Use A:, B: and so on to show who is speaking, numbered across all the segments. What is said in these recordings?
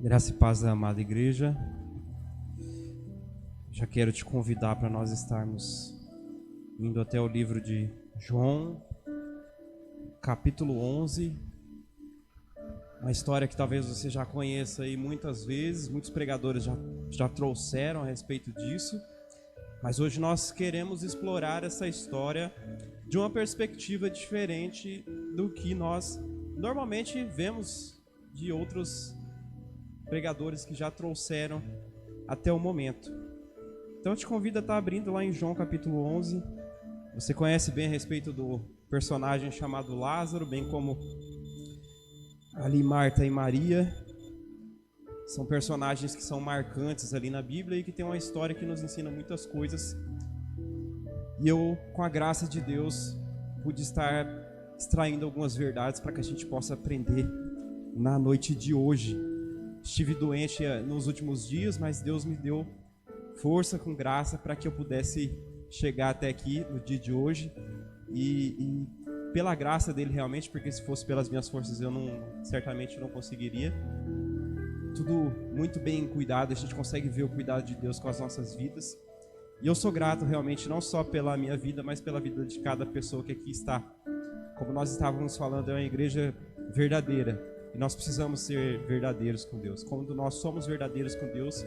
A: Graça e paz da amada igreja. Já quero te convidar para nós estarmos indo até o livro de João, capítulo 11. Uma história que talvez você já conheça aí muitas vezes, muitos pregadores já trouxeram a respeito disso. Mas hoje nós queremos explorar essa história de uma perspectiva diferente do que nós normalmente vemos de outros pregadores que já trouxeram até o momento. Então eu te convido a estar abrindo lá em João capítulo 11. Você conhece bem a respeito do personagem chamado Lázaro, bem como ali Marta e Maria. São personagens que são marcantes ali na Bíblia e que tem uma história que nos ensina muitas coisas. E eu, com a graça de Deus, pude estar extraindo algumas verdades para que a gente possa aprender na noite de hoje. Estive doente nos últimos dias, mas Deus me deu força com graça para que eu pudesse chegar até aqui no dia de hoje. E pela graça dele realmente, porque se fosse pelas minhas forças eu certamente não conseguiria. Tudo muito bem cuidado, a gente consegue ver o cuidado de Deus com as nossas vidas. E eu sou grato realmente não só pela minha vida, mas pela vida de cada pessoa que aqui está. Como nós estávamos falando, é uma igreja verdadeira. E nós precisamos ser verdadeiros com Deus. Quando nós somos verdadeiros com Deus,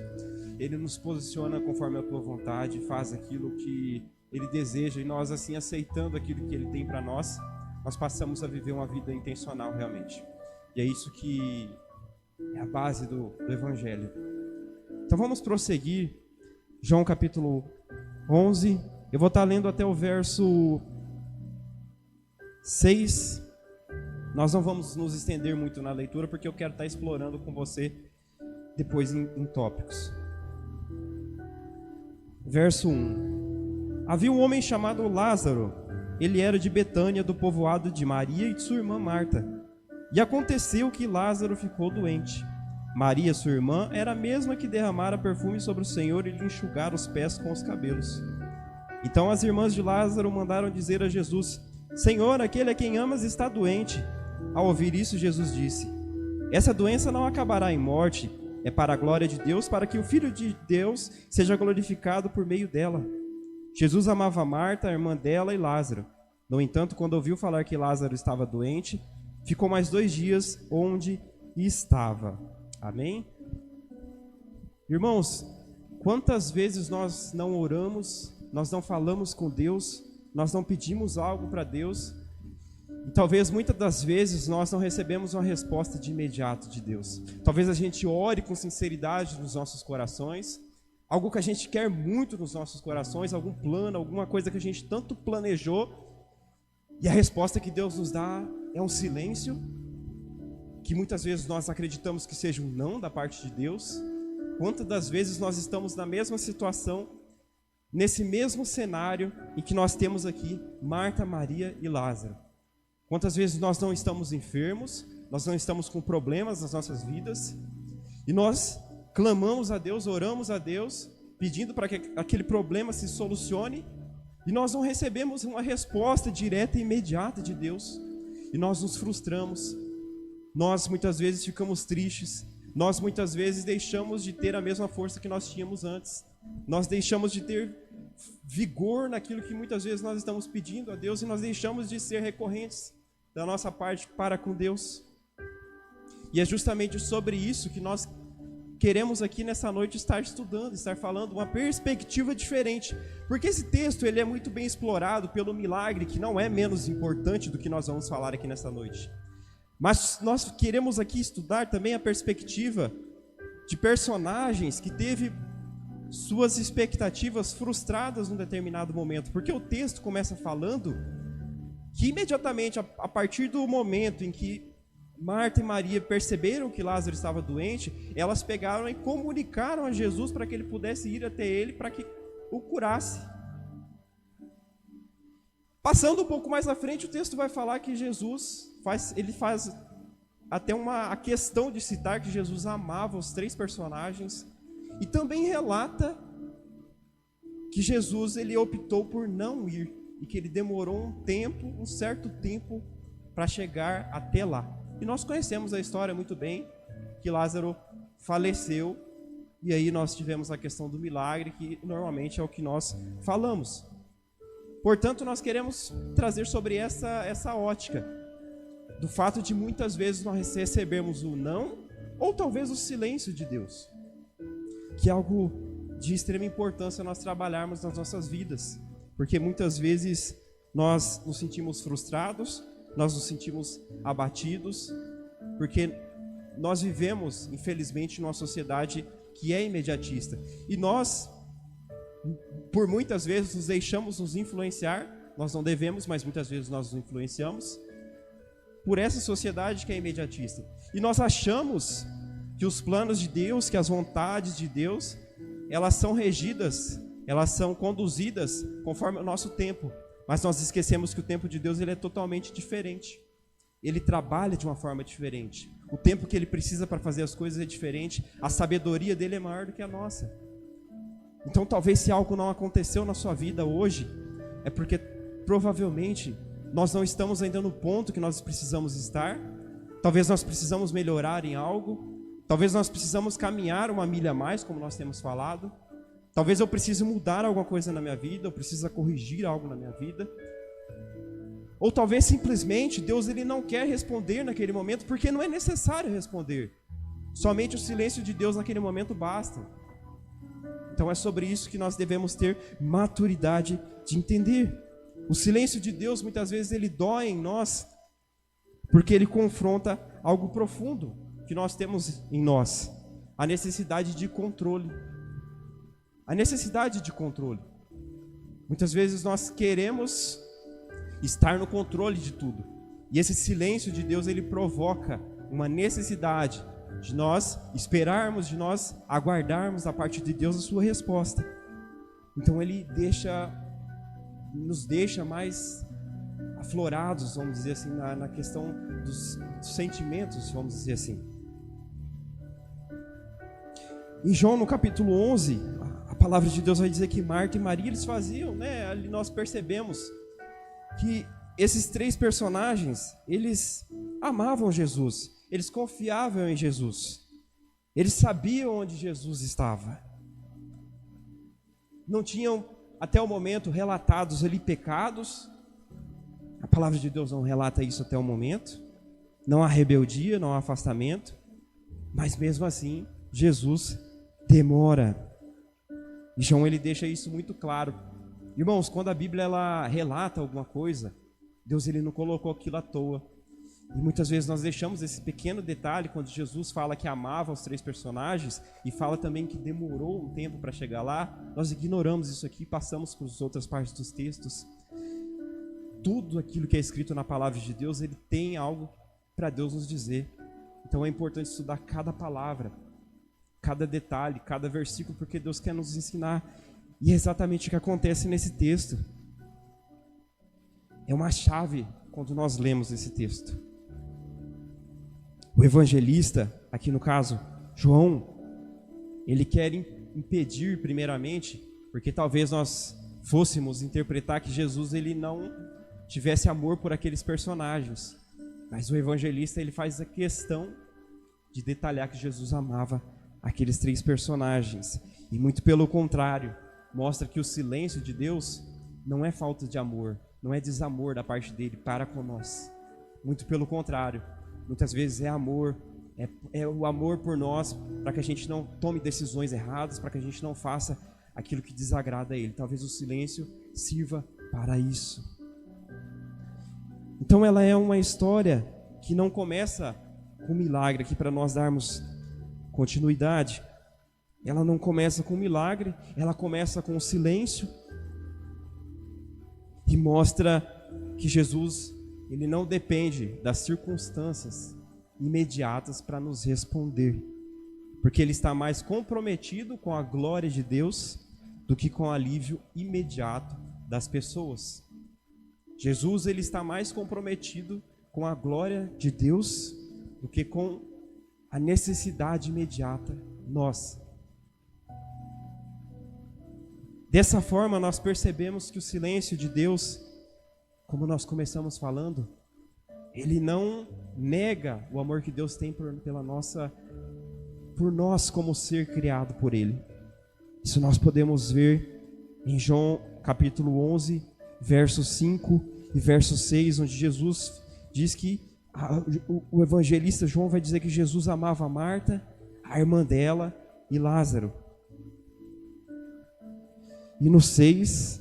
A: Ele nos posiciona conforme a tua vontade, faz aquilo que Ele deseja. E nós, assim, aceitando aquilo que Ele tem para nós, nós passamos a viver uma vida intencional realmente. E é isso que é a base do Evangelho. Então vamos prosseguir. João capítulo 11. Eu vou estar lendo até o verso 6. Nós não vamos nos estender muito na leitura, porque eu quero estar explorando com você depois em tópicos. Verso 1. Havia um homem chamado Lázaro. Ele era de Betânia, do povoado de Maria e de sua irmã Marta. E aconteceu que Lázaro ficou doente. Maria, sua irmã, era a mesma que derramara perfume sobre o Senhor e lhe enxugara os pés com os cabelos. Então as irmãs de Lázaro mandaram dizer a Jesus: Senhor, aquele a quem amas está doente. Ao ouvir isso, Jesus disse: Essa doença não acabará em morte, é para a glória de Deus, para que o Filho de Deus seja glorificado por meio dela. Jesus amava Marta, a irmã dela, e Lázaro. No entanto, quando ouviu falar que Lázaro estava doente, ficou mais 2 dias onde estava. Amém? Irmãos, quantas vezes nós não oramos, nós não falamos com Deus, nós não pedimos algo para Deus, e talvez muitas das vezes nós não recebemos uma resposta de imediato de Deus. Talvez a gente ore com sinceridade nos nossos corações, algo que a gente quer muito nos nossos corações, algum plano, alguma coisa que a gente tanto planejou, e a resposta que Deus nos dá é um silêncio, que muitas vezes nós acreditamos que seja um não da parte de Deus. Quantas das vezes nós estamos na mesma situação, nesse mesmo cenário em que nós temos aqui Marta, Maria e Lázaro. Quantas vezes nós não estamos enfermos, nós não estamos com problemas nas nossas vidas, e nós clamamos a Deus, oramos a Deus, pedindo para que aquele problema se solucione, e nós não recebemos uma resposta direta e imediata de Deus, e nós nos frustramos. Nós muitas vezes ficamos tristes, nós muitas vezes deixamos de ter a mesma força que nós tínhamos antes, nós deixamos de ter vigor naquilo que muitas vezes nós estamos pedindo a Deus, e nós deixamos de ser recorrentes da nossa parte para com Deus. E é justamente sobre isso que nós queremos aqui nessa noite estar estudando, estar falando uma perspectiva diferente, porque esse texto ele é muito bem explorado pelo milagre, que não é menos importante do que nós vamos falar aqui nessa noite. Mas nós queremos aqui estudar também a perspectiva de personagens que teve suas expectativas frustradas num determinado momento. Porque o texto começa falando que imediatamente, a partir do momento em que Marta e Maria perceberam que Lázaro estava doente, elas pegaram e comunicaram a Jesus para que ele pudesse ir até ele, para que o curasse. Passando um pouco mais à frente, o texto vai falar que Jesus faz até a questão de citar que Jesus amava os 3 personagens, e também relata que Jesus ele optou por não ir, e que ele demorou um certo tempo para chegar até lá. E nós conhecemos a história muito bem, que Lázaro faleceu, e aí nós tivemos a questão do milagre, que normalmente é o que nós falamos. Portanto, nós queremos trazer sobre essa ótica, do fato de muitas vezes nós recebemos o não, ou talvez o silêncio de Deus, que é algo de extrema importância nós trabalharmos nas nossas vidas, porque muitas vezes nós nos sentimos frustrados, nós nos sentimos abatidos, porque nós vivemos, infelizmente, numa sociedade que é imediatista. E nós, por muitas vezes, nos deixamos nos influenciar, nós não devemos, mas muitas vezes nós nos influenciamos, por essa sociedade que é imediatista. E nós achamos que os planos de Deus, que as vontades de Deus, elas são regidas, elas são conduzidas conforme o nosso tempo. Mas nós esquecemos que o tempo de Deus ele é totalmente diferente. Ele trabalha de uma forma diferente. O tempo que ele precisa para fazer as coisas é diferente. A sabedoria dele é maior do que a nossa. Então talvez se algo não aconteceu na sua vida hoje, é porque provavelmente nós não estamos ainda no ponto que nós precisamos estar. Talvez nós precisamos melhorar em algo. Talvez nós precisamos caminhar uma milha a mais, como nós temos falado. Talvez eu precise mudar alguma coisa na minha vida, eu precise corrigir algo na minha vida. Ou talvez simplesmente Deus ele não quer responder naquele momento, porque não é necessário responder. Somente o silêncio de Deus naquele momento basta. Então é sobre isso que nós devemos ter maturidade de entender. O silêncio de Deus muitas vezes ele dói em nós, porque ele confronta algo profundo que nós temos em nós. A necessidade de controle. A necessidade de controle. Muitas vezes nós queremos estar no controle de tudo. E esse silêncio de Deus, ele provoca uma necessidade de nós esperarmos, de nós aguardarmos da parte de Deus a sua resposta. Então ele nos deixa mais aflorados, vamos dizer assim, na questão dos sentimentos, vamos dizer assim. Em João, no capítulo 11, a palavra de Deus vai dizer que Marta e Maria, eles faziam, ali nós percebemos que esses três personagens, eles amavam Jesus, eles confiavam em Jesus, eles sabiam onde Jesus estava. Não tinham, até o momento, relatados ali pecados, a palavra de Deus não relata isso até o momento, não há rebeldia, não há afastamento, mas mesmo assim, Jesus demora. E João ele deixa isso muito claro. Irmãos, quando a Bíblia ela relata alguma coisa, Deus ele não colocou aquilo à toa. E muitas vezes nós deixamos esse pequeno detalhe, quando Jesus fala que amava os três personagens, e fala também que demorou um tempo para chegar lá, nós ignoramos isso aqui e passamos para as outras partes dos textos. Tudo aquilo que é escrito na palavra de Deus, ele tem algo para Deus nos dizer. Então é importante estudar cada palavra, cada detalhe, cada versículo, porque Deus quer nos ensinar. E é exatamente o que acontece nesse texto. É uma chave quando nós lemos esse texto. O evangelista, aqui no caso, João, ele quer impedir primeiramente, porque talvez nós fôssemos interpretar que Jesus ele não tivesse amor por aqueles personagens. Mas o evangelista ele faz a questão de detalhar que Jesus amava aqueles três personagens. E muito pelo contrário, mostra que o silêncio de Deus não é falta de amor, não é desamor da parte dele para com nós. Muito pelo contrário, muitas vezes é amor, é o amor por nós, para que a gente não tome decisões erradas, para que a gente não faça aquilo que desagrada a ele. Talvez o silêncio sirva para isso. Então ela é uma história que não começa com milagre, aqui para nós darmos continuidade. Ela não começa com milagre, ela começa com silêncio e mostra que Jesus, ele não depende das circunstâncias imediatas para nos responder, porque ele está mais comprometido com a glória de Deus do que com o alívio imediato das pessoas. Jesus ele está mais comprometido com a glória de Deus do que com a necessidade imediata nossa. Dessa forma, nós percebemos que o silêncio de Deus, como nós começamos falando, ele não nega o amor que Deus tem por nós como ser criado por Ele. Isso nós podemos ver em João capítulo 11, verso 5 e verso 6, onde Jesus diz que o evangelista João vai dizer que Jesus amava Marta, a irmã dela e Lázaro. E no 6,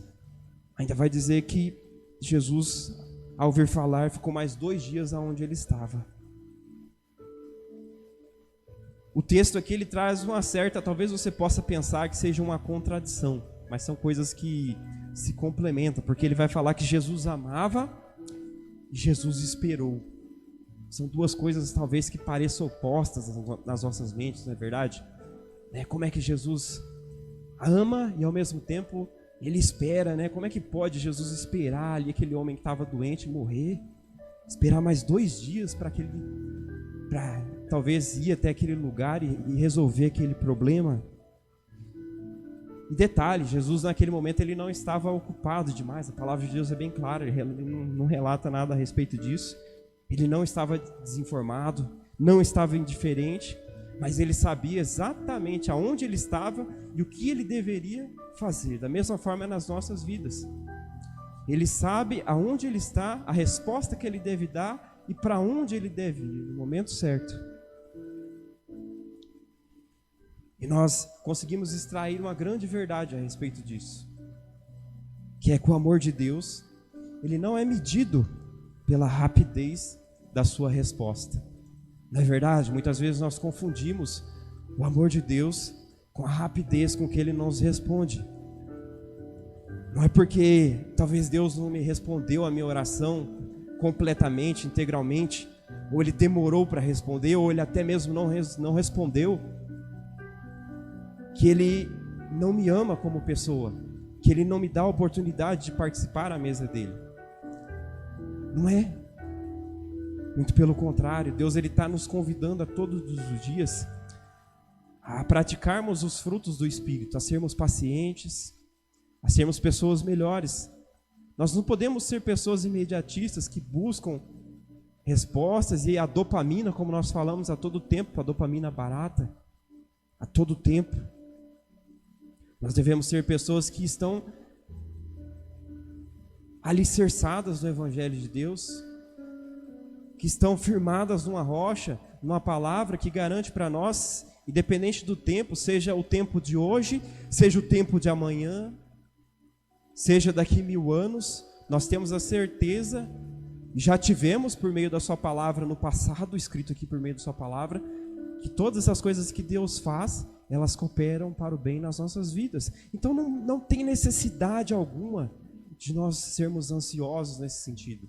A: ainda vai dizer que Jesus, ao ouvir falar, ficou mais 2 dias aonde ele estava. O texto aqui ele traz uma certa, talvez você possa pensar que seja uma contradição, mas são coisas que se complementam, porque ele vai falar que Jesus amava e Jesus esperou. São duas coisas talvez que pareçam opostas nas nossas mentes, não é verdade? Como é que Jesus ama e ao mesmo tempo ele espera, né? Como é que pode Jesus esperar ali aquele homem que estava doente morrer? Esperar mais 2 dias para talvez ir até aquele lugar e resolver aquele problema? E detalhe, Jesus naquele momento ele não estava ocupado demais, a palavra de Deus é bem clara, ele não relata nada a respeito disso. Ele não estava desinformado, não estava indiferente, mas ele sabia exatamente aonde ele estava e o que ele deveria fazer. Da mesma forma nas nossas vidas. Ele sabe aonde ele está, a resposta que ele deve dar e para onde ele deve ir no momento certo. E nós conseguimos extrair uma grande verdade a respeito disso, que é que o amor de Deus, ele não é medido pela rapidez da sua resposta. Não é verdade? Muitas vezes nós confundimos o amor de Deus com a rapidez com que Ele nos responde. Não é porque talvez Deus não me respondeu a minha oração completamente, integralmente, ou Ele demorou para responder, ou Ele até mesmo não respondeu, que Ele não me ama como pessoa, que Ele não me dá a oportunidade de participar à mesa dEle. Não é. Muito pelo contrário, Deus ele está nos convidando a todos os dias a praticarmos os frutos do Espírito, a sermos pacientes, a sermos pessoas melhores. Nós não podemos ser pessoas imediatistas que buscam respostas e a dopamina, como nós falamos a todo tempo, a dopamina barata, a todo tempo. Nós devemos ser pessoas que estão alicerçadas no Evangelho de Deus, que estão firmadas numa rocha, numa palavra que garante para nós, independente do tempo, seja o tempo de hoje, seja o tempo de amanhã, seja daqui 1000 anos, nós temos a certeza, já tivemos por meio da sua palavra no passado, escrito aqui por meio da sua palavra, que todas essas coisas que Deus faz, elas cooperam para o bem nas nossas vidas. Então não tem necessidade alguma de nós sermos ansiosos nesse sentido.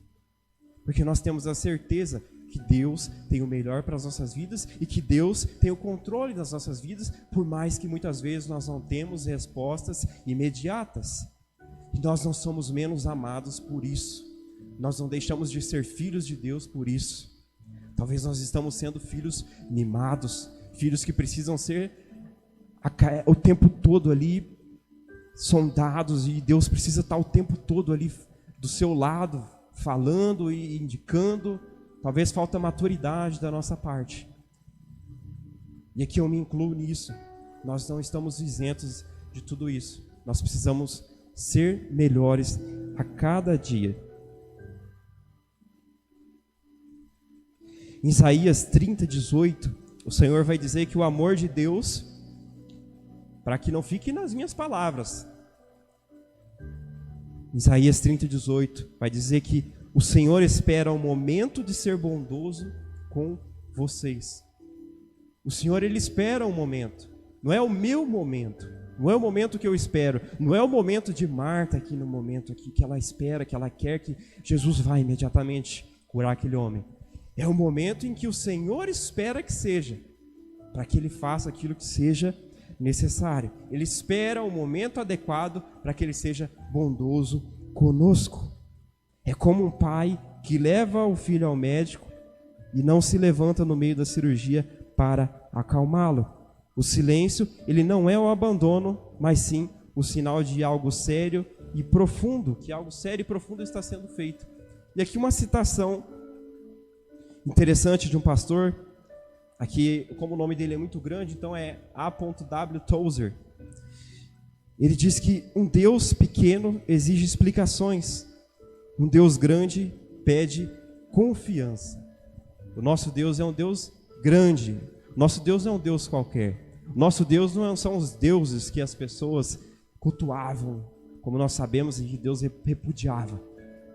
A: Porque nós temos a certeza que Deus tem o melhor para as nossas vidas e que Deus tem o controle das nossas vidas, por mais que muitas vezes nós não temos respostas imediatas. E nós não somos menos amados por isso. Nós não deixamos de ser filhos de Deus por isso. Talvez nós estamos sendo filhos mimados, filhos que precisam ser o tempo todo ali sondados, e Deus precisa estar o tempo todo ali do seu lado, falando e indicando. Talvez falta maturidade da nossa parte. E aqui eu me incluo nisso. Nós não estamos isentos de tudo isso. Nós precisamos ser melhores a cada dia. Em Isaías 30:18, o Senhor vai dizer que o amor de Deus, para que não fique nas minhas palavras, Isaías 30:18 vai dizer que o Senhor espera o momento de ser bondoso com vocês. O Senhor, Ele espera um momento. Não é o meu momento. Não é o momento que eu espero. Não é o momento de Marta aqui no momento aqui que ela espera, que ela quer que Jesus vá imediatamente curar aquele homem. É o momento em que o Senhor espera que seja, para que Ele faça aquilo que seja necessário. Ele espera o momento adequado para que Ele seja bondoso conosco. É como um pai que leva o filho ao médico e não se levanta no meio da cirurgia para acalmá-lo. O silêncio, ele não é um abandono, mas sim o sinal de algo sério e profundo, que algo sério e profundo está sendo feito. E aqui uma citação interessante de um pastor, Aqui, como o nome dele é muito grande, então é A.W. Tozer. Ele diz que um Deus pequeno exige explicações. Um Deus grande pede confiança. O nosso Deus é um Deus grande. O nosso Deus não é um Deus qualquer. O nosso Deus não são os deuses que as pessoas cultuavam, como nós sabemos, e que Deus repudiava.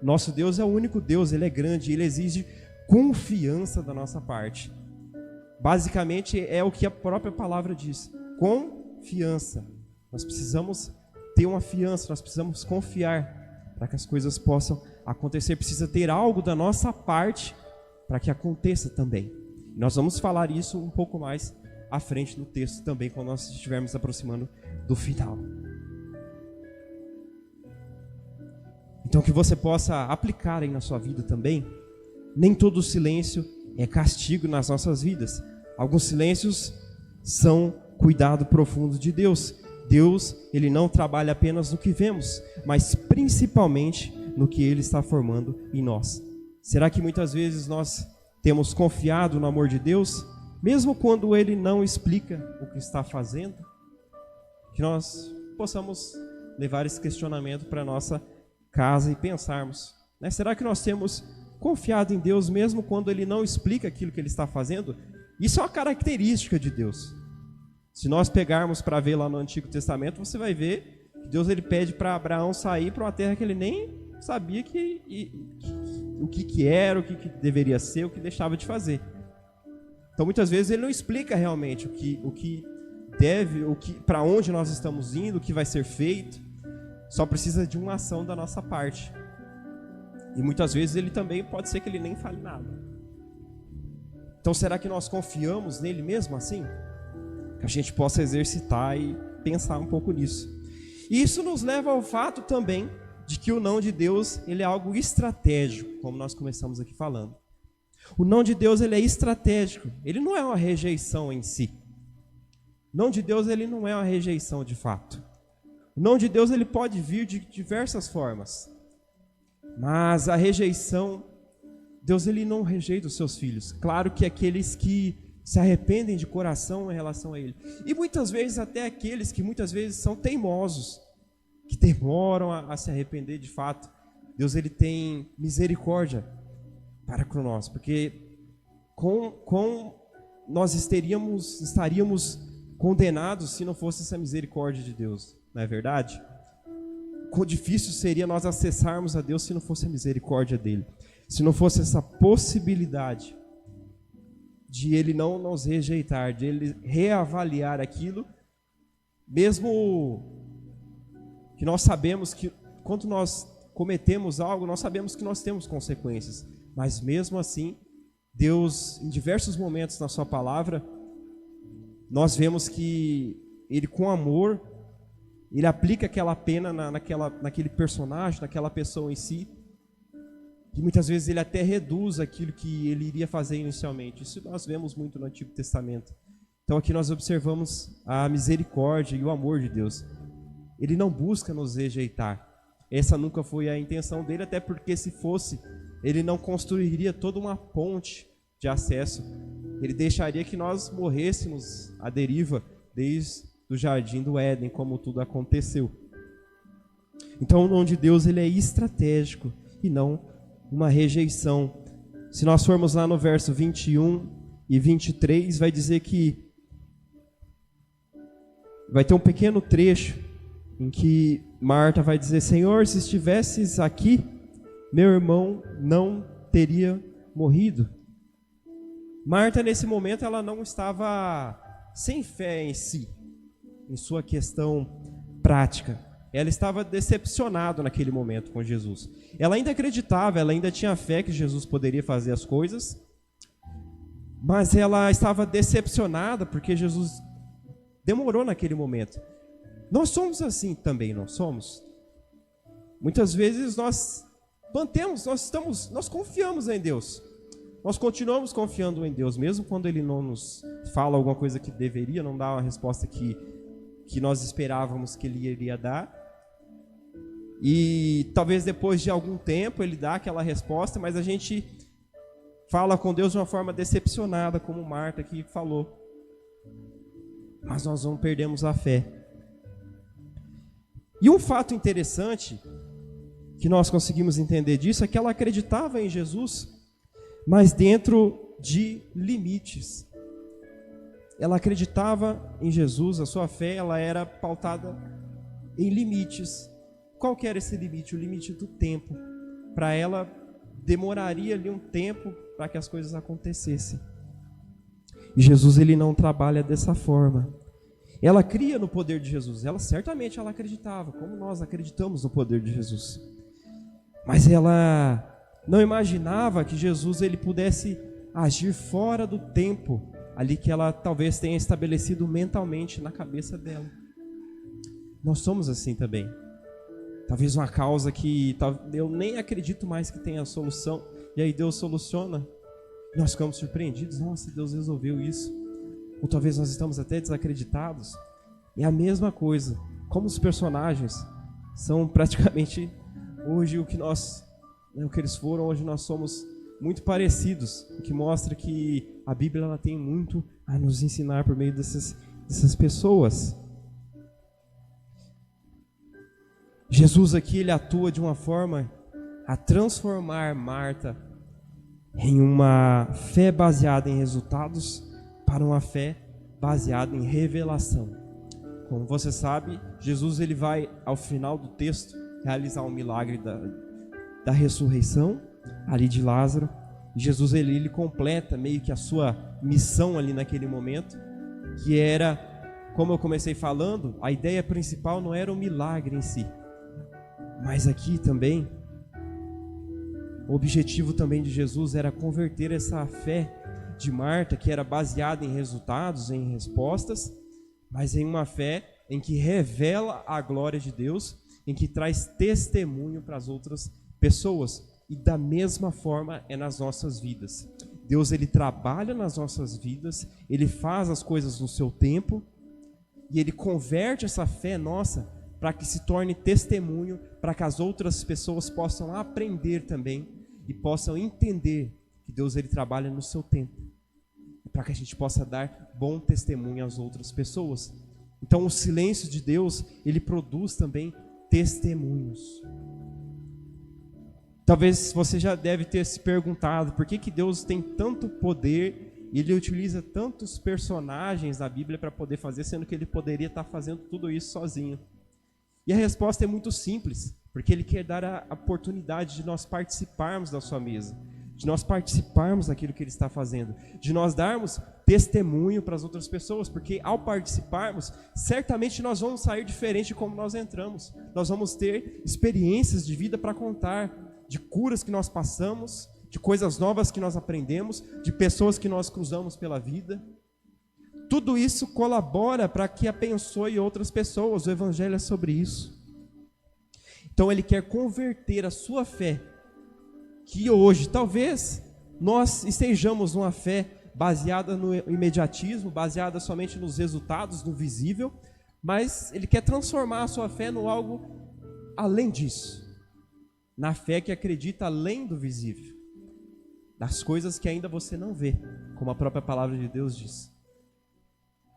A: Nosso Deus é o único Deus, Ele é grande, Ele exige confiança da nossa parte. Basicamente é o que a própria palavra diz, confiança. Nós precisamos ter uma fiança, nós precisamos confiar para que as coisas possam acontecer. Precisa ter algo da nossa parte para que aconteça também. Nós vamos falar isso um pouco mais à frente no texto também, quando nós estivermos aproximando do final. Então que você possa aplicar aí na sua vida também. Nem todo silêncio é castigo nas nossas vidas. Alguns silêncios são cuidado profundo de Deus. Deus, Ele não trabalha apenas no que vemos, mas principalmente no que Ele está formando em nós. Será que muitas vezes nós temos confiado no amor de Deus, mesmo quando Ele não explica o que está fazendo? Que nós possamos levar esse questionamento para a nossa casa e pensarmos, né? Será que nós temos confiado em Deus mesmo quando Ele não explica aquilo que Ele está fazendo? Isso é uma característica de Deus. Se nós pegarmos para ver lá no Antigo Testamento, você vai ver que Deus ele pede para Abraão sair para uma terra que ele nem sabia o que era, o que deveria ser, o que deixava de fazer. Então muitas vezes Ele não explica realmente o que deve, para onde nós estamos indo, o que vai ser feito. Só precisa de uma ação da nossa parte. E muitas vezes Ele também pode ser que Ele nem fale nada. Então será que nós confiamos nele mesmo assim? Que a gente possa exercitar e pensar um pouco nisso. E isso nos leva ao fato também de que o não de Deus ele é algo estratégico, como nós começamos aqui falando. O não de Deus ele é estratégico, ele não é uma rejeição em si. O não de Deus ele não é uma rejeição de fato. O não de Deus ele pode vir de diversas formas. Mas a rejeição, Deus ele não rejeita os seus filhos. Claro que aqueles que se arrependem de coração em relação a Ele. E muitas vezes até aqueles que muitas vezes são teimosos, que demoram a se arrepender de fato. Deus ele tem misericórdia para com nós, porque nós estaríamos condenados se não fosse essa misericórdia de Deus, não é verdade? Quão difícil seria nós acessarmos a Deus se não fosse a misericórdia dele, se não fosse essa possibilidade de Ele não nos rejeitar, de Ele reavaliar aquilo, mesmo que nós sabemos que quando nós cometemos algo, nós sabemos que nós temos consequências, mas mesmo assim, Deus, em diversos momentos na sua palavra, nós vemos que Ele com amor, Ele aplica aquela pena naquele personagem, naquela pessoa em si, que muitas vezes ele até reduz aquilo que ele iria fazer inicialmente. Isso nós vemos muito no Antigo Testamento. Então aqui nós observamos a misericórdia e o amor de Deus. Ele não busca nos rejeitar. Essa nunca foi a intenção dele, até porque se fosse, ele não construiria toda uma ponte de acesso. Ele deixaria que nós morrêssemos à deriva desde o jardim do Éden, como tudo aconteceu. Então o não de Deus ele é estratégico e não uma rejeição. Se nós formos lá no verso 21 e 23, vai dizer que vai ter um pequeno trecho em que Marta vai dizer: Senhor, se estivesses aqui, meu irmão não teria morrido. Marta, nesse momento, ela não estava sem fé em si, em sua questão prática. Ela estava decepcionada naquele momento com Jesus. Ela ainda acreditava, ela ainda tinha fé que Jesus poderia fazer as coisas, mas ela estava decepcionada porque Jesus demorou naquele momento. Nós somos assim também, não somos? Muitas vezes nós confiamos em Deus. Nós continuamos confiando em Deus, mesmo quando Ele não nos fala alguma coisa que deveria, não dá uma resposta que nós esperávamos que Ele iria dar. E talvez depois de algum tempo Ele dá aquela resposta, mas a gente fala com Deus de uma forma decepcionada, como Marta aqui falou. Mas nós não perdemos a fé. E um fato interessante que nós conseguimos entender disso é que ela acreditava em Jesus, mas dentro de limites. Ela acreditava em Jesus, a sua fé ela era pautada em limites. Qual que era esse limite? O limite do tempo. Para ela, demoraria ali um tempo para que as coisas acontecessem. E Jesus ele não trabalha dessa forma. Ela cria no poder de Jesus. Certamente ela acreditava, como nós acreditamos no poder de Jesus. Mas ela não imaginava que Jesus ele pudesse agir fora do tempo ali que ela talvez tenha estabelecido mentalmente na cabeça dela. Nós somos assim também. Talvez uma causa que eu nem acredito mais que tenha solução, e aí Deus soluciona. Nós ficamos surpreendidos, nossa, Deus resolveu isso. Ou talvez nós estamos até desacreditados. É a mesma coisa. Como os personagens são praticamente hoje o que eles foram, hoje nós somos muito parecidos, o que mostra que a Bíblia ela tem muito a nos ensinar por meio dessas pessoas. Jesus aqui ele atua de uma forma a transformar Marta em uma fé baseada em resultados para uma fé baseada em revelação. Como você sabe, Jesus ele vai ao final do texto realizar um milagre da ressurreição ali de Lázaro. Jesus ele completa meio que a sua missão ali naquele momento, que era, como eu comecei falando, a ideia principal não era o milagre em si, mas aqui também o objetivo também de Jesus era converter essa fé de Marta, que era baseada em resultados, em respostas, mas em uma fé em que revela a glória de Deus, em que traz testemunho para as outras pessoas. E da mesma forma é nas nossas vidas. Deus ele trabalha nas nossas vidas, ele faz as coisas no seu tempo e ele converte essa fé nossa para que se torne testemunho, para que as outras pessoas possam aprender também e possam entender que Deus ele trabalha no seu tempo, para que a gente possa dar bom testemunho às outras pessoas. Então o silêncio de Deus ele produz também testemunhos. Talvez você já deve ter se perguntado por que Deus tem tanto poder e ele utiliza tantos personagens na Bíblia para poder fazer, sendo que ele poderia estar fazendo tudo isso sozinho. E a resposta é muito simples, porque ele quer dar a oportunidade de nós participarmos da sua mesa, de nós participarmos daquilo que ele está fazendo, de nós darmos testemunho para as outras pessoas, porque ao participarmos, certamente nós vamos sair diferente de como nós entramos. Nós vamos ter experiências de vida para contar, de curas que nós passamos, de coisas novas que nós aprendemos, de pessoas que nós cruzamos pela vida. Tudo isso colabora para que abençoe outras pessoas. O Evangelho é sobre isso. Então ele quer converter a sua fé, que hoje talvez nós estejamos numa fé baseada no imediatismo, baseada somente nos resultados, no visível, mas ele quer transformar a sua fé no algo além disso, na fé que acredita além do visível, das coisas que ainda você não vê, como a própria palavra de Deus diz.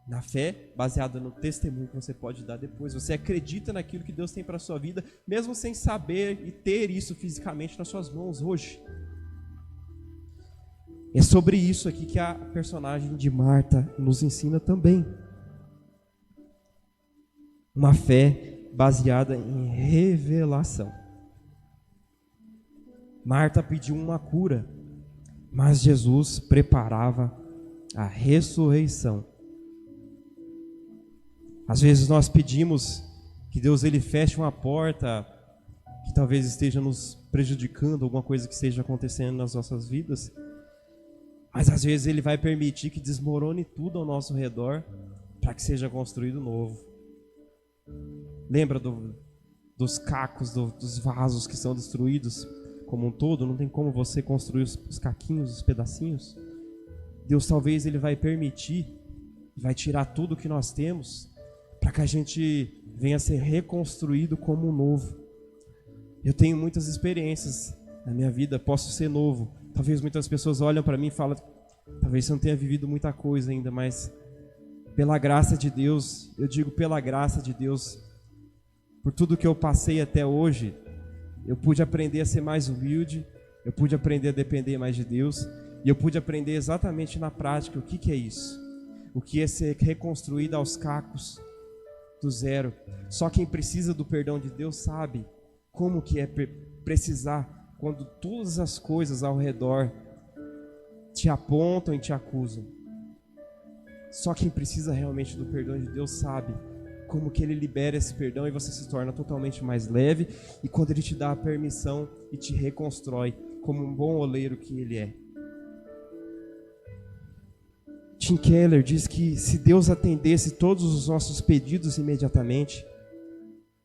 A: Na fé baseada no testemunho que você pode dar depois. Você acredita naquilo que Deus tem para a sua vida, mesmo sem saber e ter isso fisicamente nas suas mãos hoje. É sobre isso aqui que a personagem de Marta nos ensina também. Uma fé baseada em revelação. Marta pediu uma cura, mas Jesus preparava a ressurreição. Às vezes nós pedimos que Deus ele feche uma porta que talvez esteja nos prejudicando, alguma coisa que esteja acontecendo nas nossas vidas, mas às vezes ele vai permitir que desmorone tudo ao nosso redor para que seja construído novo. Lembra dos cacos, dos vasos que são destruídos como um todo? Não tem como você construir os caquinhos, os pedacinhos. Deus talvez ele vai permitir, vai tirar tudo que nós temos para que a gente venha a ser reconstruído como um novo. Eu tenho muitas experiências na minha vida, posso ser novo, Talvez muitas pessoas olham para mim e falam, talvez você não tenha vivido muita coisa ainda, mas pela graça de Deus, eu digo pela graça de Deus, por tudo que eu passei até hoje, eu pude aprender a ser mais humilde, eu pude aprender a depender mais de Deus, e eu pude aprender exatamente na prática o que é isso. O que é ser reconstruído aos cacos do zero. Só quem precisa do perdão de Deus sabe como que é precisar quando todas as coisas ao redor te apontam e te acusam. Só quem precisa realmente do perdão de Deus sabe como que Ele libera esse perdão e você se torna totalmente mais leve, e quando Ele te dá a permissão e te reconstrói como um bom oleiro que Ele é. Tim Keller diz que se Deus atendesse todos os nossos pedidos imediatamente,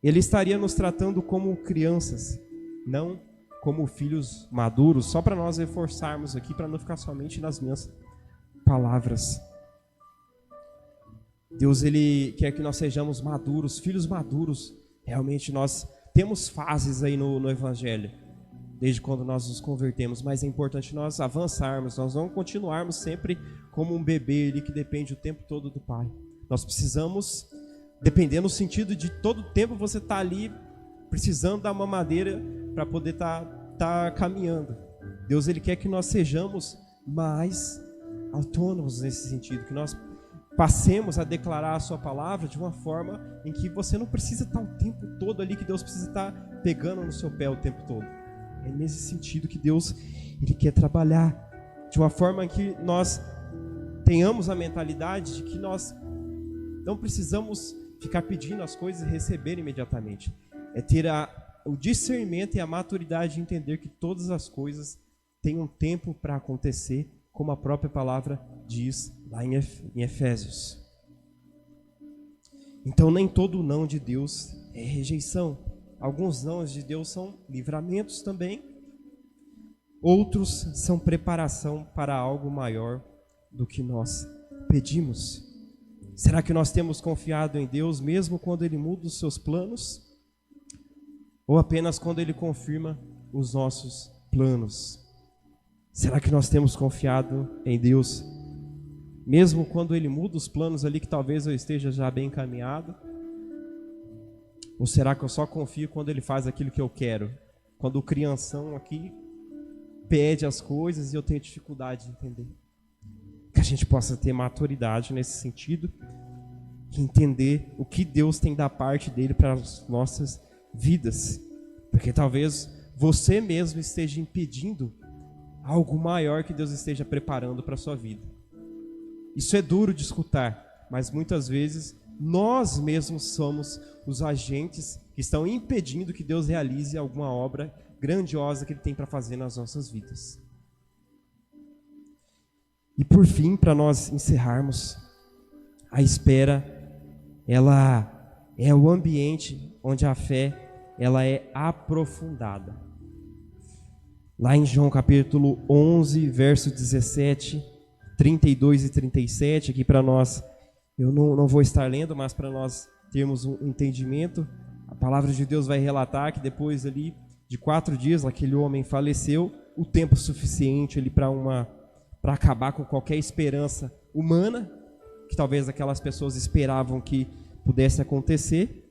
A: Ele estaria nos tratando como crianças, não como filhos maduros, só para nós reforçarmos aqui, para não ficar somente nas minhas palavras. Deus, Ele quer que nós sejamos maduros, filhos maduros. Realmente nós temos fases aí no Evangelho, desde quando nós nos convertemos, mas é importante nós avançarmos, nós não continuarmos sempre como um bebê ali que depende o tempo todo do pai. Nós precisamos depender no sentido de todo tempo você está ali precisando da mamadeira para poder tá caminhando. Deus, Ele quer que nós sejamos mais autônomos nesse sentido, que nós passemos a declarar a sua palavra de uma forma em que você não precisa estar o tempo todo ali, que Deus precisa estar pegando no seu pé o tempo todo. É nesse sentido que Deus, Ele quer trabalhar, de uma forma que nós tenhamos a mentalidade de que nós não precisamos ficar pedindo as coisas e receber imediatamente. É ter o discernimento e a maturidade de entender que todas as coisas têm um tempo para acontecer, como a própria palavra diz lá em Efésios. Então nem todo não de Deus é rejeição. Alguns nãos de Deus são livramentos também. Outros são preparação para algo maior do que nós pedimos. Será que nós temos confiado em Deus mesmo quando Ele muda os seus planos? Ou apenas quando Ele confirma os nossos planos? Será que nós temos confiado em Deus mesmo quando Ele muda os planos ali que talvez eu esteja já bem encaminhado? Ou será que eu só confio quando Ele faz aquilo que eu quero? Quando o crianção aqui pede as coisas e eu tenho dificuldade de entender. Que a gente possa ter maturidade nesse sentido e entender o que Deus tem da parte dele para as nossas vidas. Porque talvez você mesmo esteja impedindo algo maior que Deus esteja preparando para a sua vida. Isso é duro de escutar, mas muitas vezes nós mesmos somos os agentes que estão impedindo que Deus realize alguma obra grandiosa que Ele tem para fazer nas nossas vidas. E por fim, para nós encerrarmos, a espera, ela é o ambiente onde a fé ela é aprofundada. Lá em João capítulo 11, verso 17, 32 e 37, aqui para nós, eu não vou estar lendo, mas para nós termos um entendimento, a palavra de Deus vai relatar que depois ali de 4 dias, aquele homem faleceu, o tempo suficiente ali para acabar com qualquer esperança humana, que talvez aquelas pessoas esperavam que pudesse acontecer.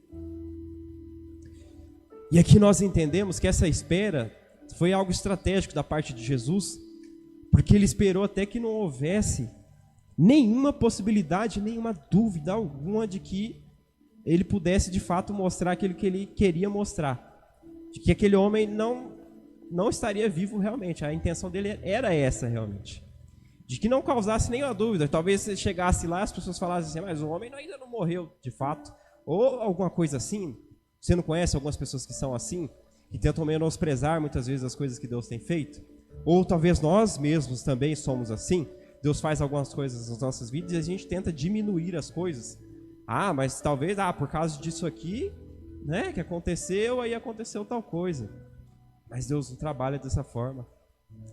A: E aqui nós entendemos que essa espera foi algo estratégico da parte de Jesus, porque Ele esperou até que não houvesse nenhuma possibilidade, nenhuma dúvida alguma de que Ele pudesse de fato mostrar aquilo que Ele queria mostrar, de que aquele homem não estaria vivo realmente. A intenção dele era essa realmente, de que não causasse nenhuma dúvida. Talvez se chegasse lá as pessoas falassem assim, mas o homem ainda não morreu de fato, ou alguma coisa assim. Você não conhece algumas pessoas que são assim, que tentam menosprezar muitas vezes as coisas que Deus tem feito? Ou talvez nós mesmos também somos assim. Deus faz algumas coisas nas nossas vidas e a gente tenta diminuir as coisas. Mas talvez, por causa disso aqui, né, que aconteceu, aí aconteceu tal coisa. Mas Deus não trabalha dessa forma.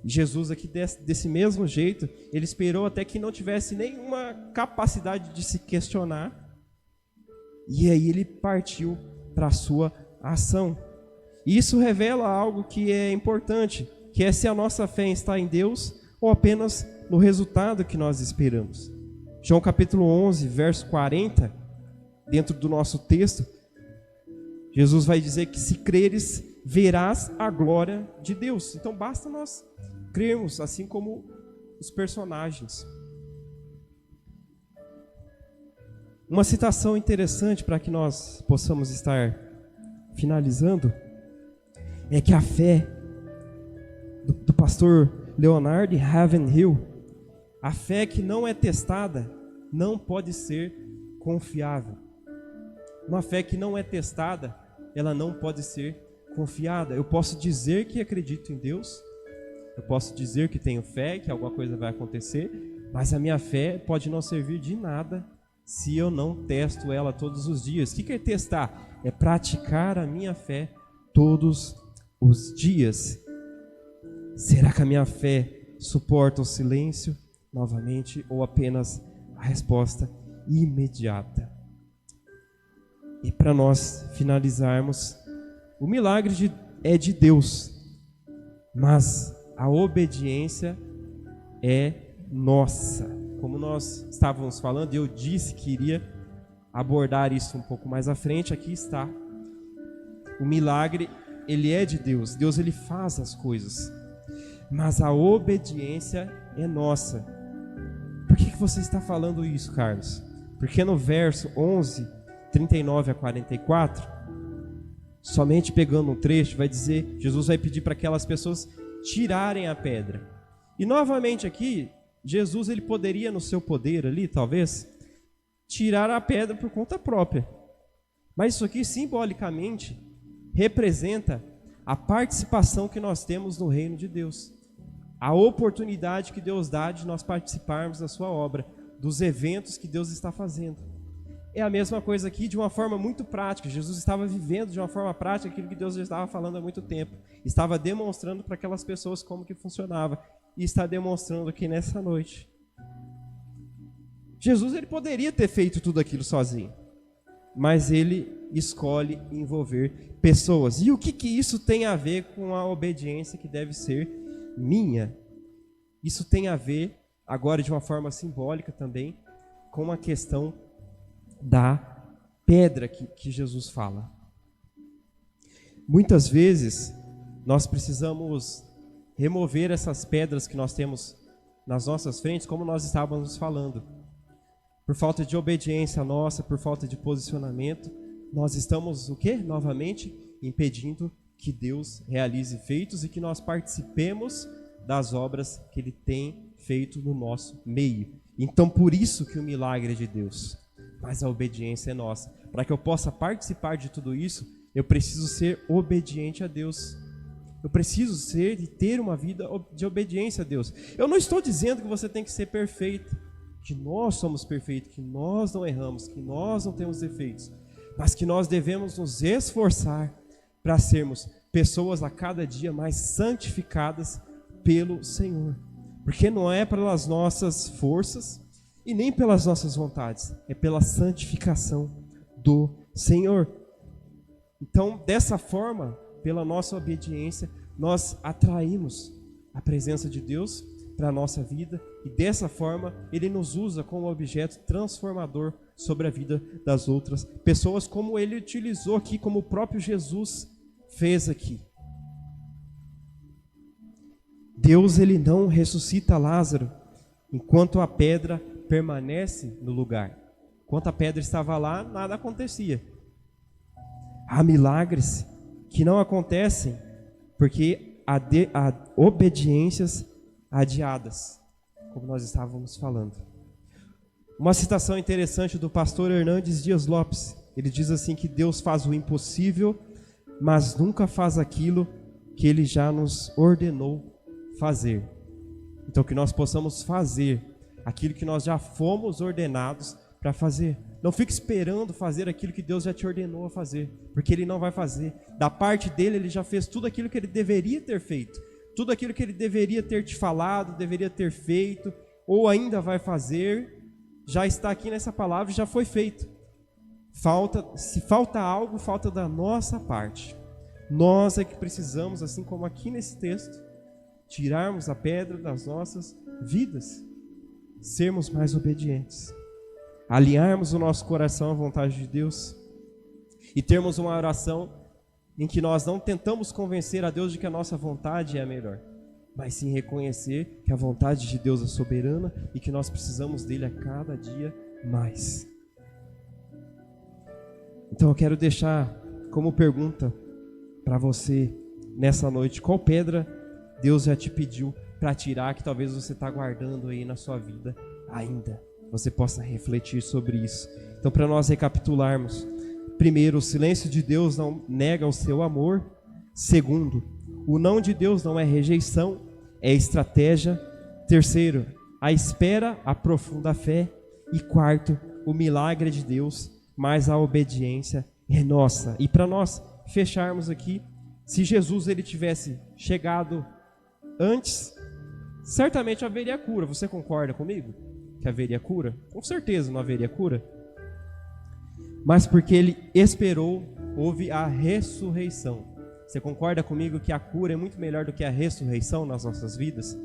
A: E Jesus aqui, desse mesmo jeito, Ele esperou até que não tivesse nenhuma capacidade de se questionar. E aí Ele partiu para a sua ação. E isso revela algo que é importante,
B: que é se a nossa fé está em Deus ou apenas no resultado que nós esperamos. João capítulo 11, verso 40, dentro do nosso texto, Jesus vai dizer que se creres, verás a glória de Deus. Então basta nós crermos, assim como os personagens. Uma citação interessante para que nós possamos estar finalizando é que a fé do pastor Leonard Ravenhill, a fé que não é testada não pode ser confiável. Uma fé que não é testada, ela não pode ser confiada. Eu posso dizer que acredito em Deus, eu posso dizer que tenho fé, que alguma coisa vai acontecer, mas a minha fé pode não servir de nada se eu não testo ela todos os dias. O que é testar? É praticar a minha fé todos os dias. Será que a minha fé suporta o silêncio novamente ou apenas a resposta imediata? E para nós finalizarmos, o milagre é de Deus, mas a obediência é nossa. Como nós estávamos falando, eu disse que iria abordar isso um pouco mais à frente, aqui está. O milagre, ele é de Deus. Deus, ele faz as coisas, mas a obediência é nossa. Por que você está falando isso, Carlos? Porque no verso 11, 39 a 44, somente pegando um trecho, vai dizer, Jesus vai pedir para aquelas pessoas tirarem a pedra. E novamente aqui, Jesus, ele poderia no seu poder ali, talvez, tirar a pedra por conta própria. Mas isso aqui, simbolicamente, representa a participação que nós temos no reino de Deus. A oportunidade que Deus dá de nós participarmos da sua obra, dos eventos que Deus está fazendo. É a mesma coisa aqui, de uma forma muito prática. Jesus estava vivendo de uma forma prática aquilo que Deus já estava falando há muito tempo. Estava demonstrando para aquelas pessoas como que funcionava. E está demonstrando aqui nessa noite. Jesus, ele poderia ter feito tudo aquilo sozinho, mas ele escolhe envolver pessoas. E o que isso tem a ver com a obediência que deve ser minha? Isso tem a ver, agora de uma forma simbólica também, com a questão da pedra que Jesus fala. Muitas vezes nós precisamos remover essas pedras que nós temos nas nossas frentes, como nós estávamos falando. Por falta de obediência nossa, por falta de posicionamento, nós estamos o quê? Novamente impedindo que Deus realize feitos e que nós participemos das obras que Ele tem feito no nosso meio. Então, por isso que o milagre é de Deus, mas a obediência é nossa. Para que eu possa participar de tudo isso, eu preciso ser obediente a Deus. Eu preciso ser e ter uma vida de obediência a Deus. Eu não estou dizendo que você tem que ser perfeito, que nós somos perfeitos, que nós não erramos, que nós não temos defeitos, mas que nós devemos nos esforçar para sermos pessoas a cada dia mais santificadas pelo Senhor. Porque não é pelas nossas forças e nem pelas nossas vontades, é pela santificação do Senhor. Então, dessa forma, pela nossa obediência, nós atraímos a presença de Deus para a nossa vida e dessa forma Ele nos usa como objeto transformador sobre a vida das outras pessoas, como Ele utilizou aqui, como o próprio Jesus fez aqui. Deus, Ele não ressuscita Lázaro enquanto a pedra permanece no lugar. Enquanto a pedra estava lá, nada acontecia. Há milagres que não acontecem porque há obediências adiadas, como nós estávamos falando. Uma citação interessante do pastor Hernandes Dias Lopes. Ele diz assim que Deus faz o impossível, mas nunca faz aquilo que Ele já nos ordenou fazer. Então que nós possamos fazer aquilo que nós já fomos ordenados para fazer. Não fique esperando fazer aquilo que Deus já te ordenou a fazer, porque Ele não vai fazer. Da parte dele, Ele já fez tudo aquilo que Ele deveria ter feito. Tudo aquilo que Ele deveria ter te falado, deveria ter feito, ou ainda vai fazer, já está aqui nessa palavra e já foi feito. Se falta algo, falta da nossa parte. Nós é que precisamos, assim como aqui nesse texto, tirarmos a pedra das nossas vidas, sermos mais obedientes, alinharmos o nosso coração à vontade de Deus e termos uma oração em que nós não tentamos convencer a Deus de que a nossa vontade é a melhor, mas sim reconhecer que a vontade de Deus é soberana e que nós precisamos dele a cada dia mais. Então eu quero deixar como pergunta para você nessa noite: qual pedra Deus já te pediu para tirar, que talvez você está guardando aí na sua vida ainda? Você possa refletir sobre isso. Então, para nós recapitularmos: primeiro, o silêncio de Deus não nega o seu amor. Segundo, o não de Deus não é rejeição, é estratégia. Terceiro, a espera aprofunda a fé. E quarto, o milagre de Deus, mas a obediência é nossa. E para nós fecharmos aqui, se Jesus ele tivesse chegado antes, certamente haveria cura. Você concorda comigo que haveria cura? Com certeza não haveria cura. Mas porque ele esperou, houve a ressurreição. Você concorda comigo que a cura é muito melhor do que a ressurreição nas nossas vidas?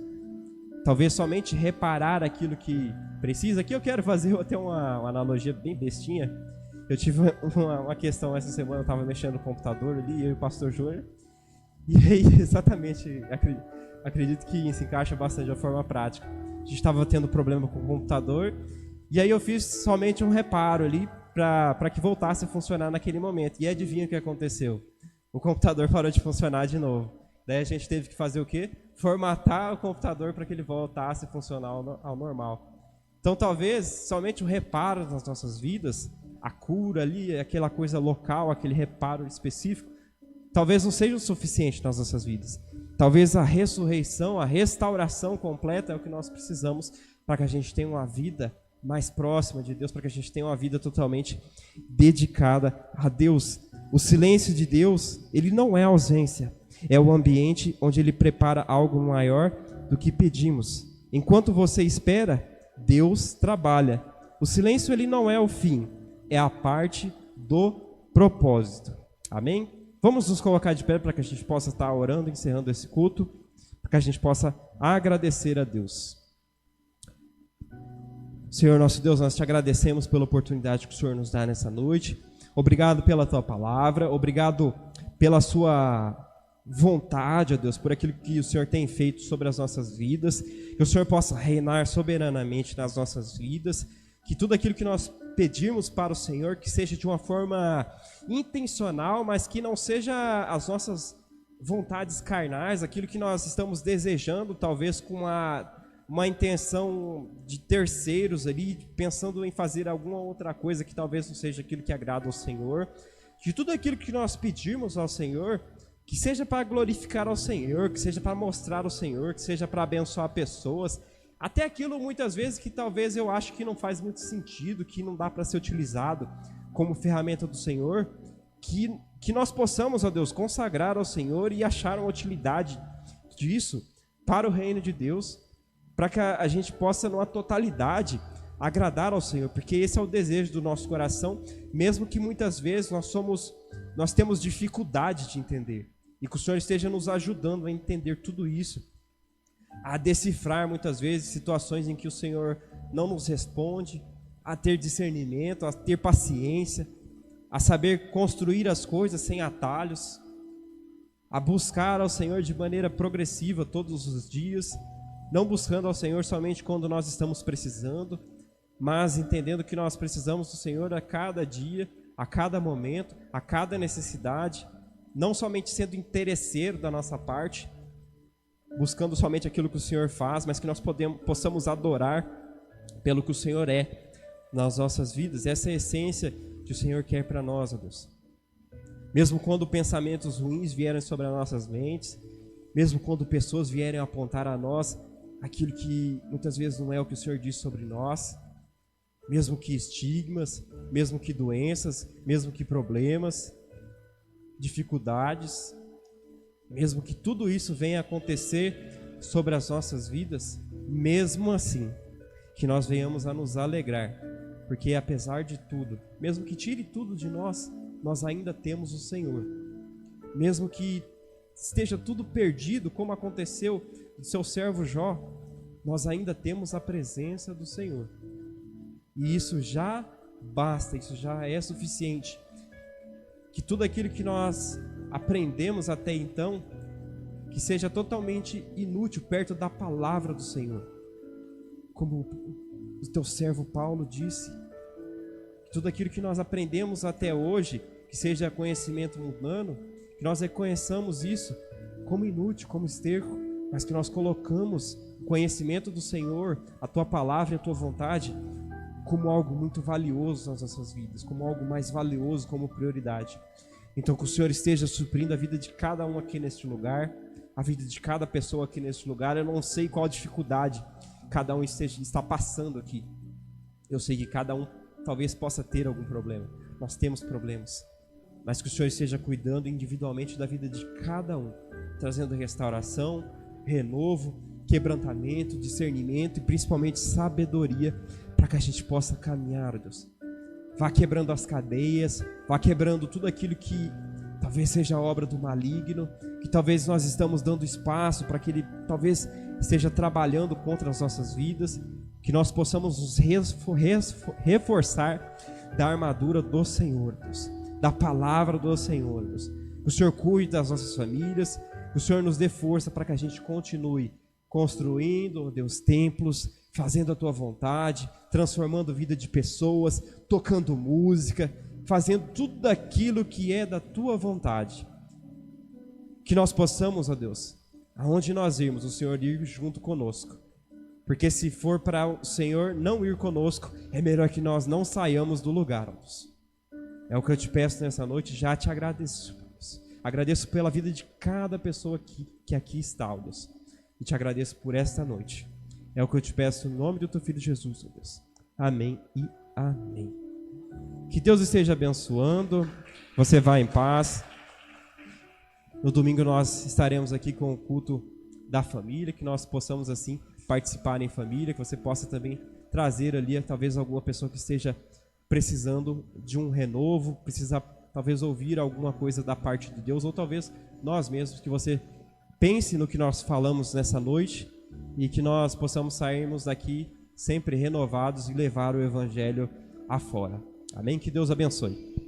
B: Talvez somente reparar aquilo que precisa. Aqui eu quero fazer até uma analogia bem bestinha. Eu tive uma questão essa semana, eu estava mexendo no computador ali, eu e o pastor Júnior. E aí, exatamente, acredito que se encaixa bastante de forma prática. A gente estava tendo problema com o computador, e aí eu fiz somente um reparo ali para que voltasse a funcionar naquele momento. E adivinha o que aconteceu? O computador parou de funcionar de novo. Daí a gente teve que fazer o quê? Formatar o computador para que ele voltasse a funcionar ao normal. Então talvez somente o reparo nas nossas vidas, a cura ali, aquela coisa local, aquele reparo específico, talvez não seja o suficiente nas nossas vidas. Talvez a ressurreição, a restauração completa é o que nós precisamos para que a gente tenha uma vida mais próxima de Deus, para que a gente tenha uma vida totalmente dedicada a Deus. O silêncio de Deus, ele não é ausência, é o ambiente onde ele prepara algo maior do que pedimos. Enquanto você espera, Deus trabalha. O silêncio ele não é o fim, é a parte do propósito. Amém? Vamos nos colocar de pé para que a gente possa estar orando, encerrando esse culto, para que a gente possa agradecer a Deus. Senhor nosso Deus, nós te agradecemos pela oportunidade que o Senhor nos dá nessa noite. Obrigado pela tua palavra, obrigado pela sua vontade, ó Deus, por aquilo que o Senhor tem feito sobre as nossas vidas, que o Senhor possa reinar soberanamente nas nossas vidas, que tudo aquilo que nós pedirmos para o Senhor, que seja de uma forma intencional, mas que não seja as nossas vontades carnais, aquilo que nós estamos desejando, talvez com uma intenção de terceiros ali, pensando em fazer alguma outra coisa que talvez não seja aquilo que agrada ao Senhor. De tudo aquilo que nós pedirmos ao Senhor, que seja para glorificar ao Senhor, que seja para mostrar ao Senhor, que seja para abençoar pessoas, até aquilo muitas vezes que talvez eu acho que não faz muito sentido, que não dá para ser utilizado como ferramenta do Senhor, que nós possamos, ó Deus, consagrar ao Senhor e achar uma utilidade disso para o reino de Deus, para que a gente possa, numa totalidade, agradar ao Senhor, porque esse é o desejo do nosso coração, mesmo que muitas vezes nós temos dificuldade de entender, e que o Senhor esteja nos ajudando a entender tudo isso, a decifrar muitas vezes situações em que o Senhor não nos responde, a ter discernimento, a ter paciência, a saber construir as coisas sem atalhos, a buscar ao Senhor de maneira progressiva todos os dias, não buscando ao Senhor somente quando nós estamos precisando, mas entendendo que nós precisamos do Senhor a cada dia, a cada momento, a cada necessidade, não somente sendo interesseiro da nossa parte, buscando somente aquilo que o Senhor faz, mas que nós possamos adorar pelo que o Senhor é nas nossas vidas. Essa é a essência que o Senhor quer para nós, ó Deus. Mesmo quando pensamentos ruins vierem sobre as nossas mentes, mesmo quando pessoas vierem apontar a nós aquilo que muitas vezes não é o que o Senhor diz sobre nós, mesmo que estigmas, mesmo que doenças, mesmo que problemas, dificuldades, mesmo que tudo isso venha acontecer sobre as nossas vidas, mesmo assim, que nós venhamos a nos alegrar, porque apesar de tudo, mesmo que tire tudo de nós, nós ainda temos o Senhor. Mesmo que esteja tudo perdido, como aconteceu do seu servo Jó, nós ainda temos a presença do Senhor. E isso já basta, isso já é suficiente. Que tudo aquilo que nós aprendemos até então, que seja totalmente inútil perto da palavra do Senhor. Como o teu servo Paulo disse, que tudo aquilo que nós aprendemos até hoje, que seja conhecimento mundano, que nós reconheçamos isso como inútil, como esterco, mas que nós colocamos o conhecimento do Senhor, a tua palavra e a tua vontade, como algo muito valioso nas nossas vidas, como algo mais valioso, como prioridade. Então que o Senhor esteja suprindo a vida de cada um aqui neste lugar, a vida de cada pessoa aqui neste lugar. Eu não sei qual dificuldade cada um está passando aqui. Eu sei que cada um talvez possa ter algum problema. Nós temos problemas. Mas que o Senhor esteja cuidando individualmente da vida de cada um, trazendo restauração, renovo, quebrantamento, discernimento e principalmente sabedoria, para que a gente possa caminhar, Deus. Vá quebrando as cadeias, vá quebrando tudo aquilo que talvez seja obra do maligno, que talvez nós estamos dando espaço para que ele talvez esteja trabalhando contra as nossas vidas, que nós possamos nos reforçar da armadura do Senhor, Deus, da palavra do Senhor, Deus. Que o Senhor cuide das nossas famílias, que o Senhor nos dê força para que a gente continue construindo, Deus, templos, fazendo a tua vontade, transformando a vida de pessoas, tocando música, fazendo tudo aquilo que é da tua vontade. Que nós possamos, ó Deus, aonde nós irmos, o Senhor ir junto conosco. Porque se for para o Senhor não ir conosco, é melhor que nós não saiamos do lugar, ó Deus. É o que eu te peço nessa noite, já te agradeço, Deus. Agradeço pela vida de cada pessoa que aqui está, ó Deus. E te agradeço por esta noite. É o que eu te peço no nome do teu Filho Jesus, ó Deus. Amém e amém. Que Deus esteja abençoando. Você vai em paz. No domingo nós estaremos aqui com o culto da família, que nós possamos assim participar em família, que você possa também trazer ali talvez alguma pessoa que esteja precisando de um renovo, precisa talvez ouvir alguma coisa da parte de Deus, ou talvez nós mesmos, que você pense no que nós falamos nessa noite e que nós possamos sairmos daqui sempre renovados e levar o Evangelho afora. Amém? Que Deus abençoe.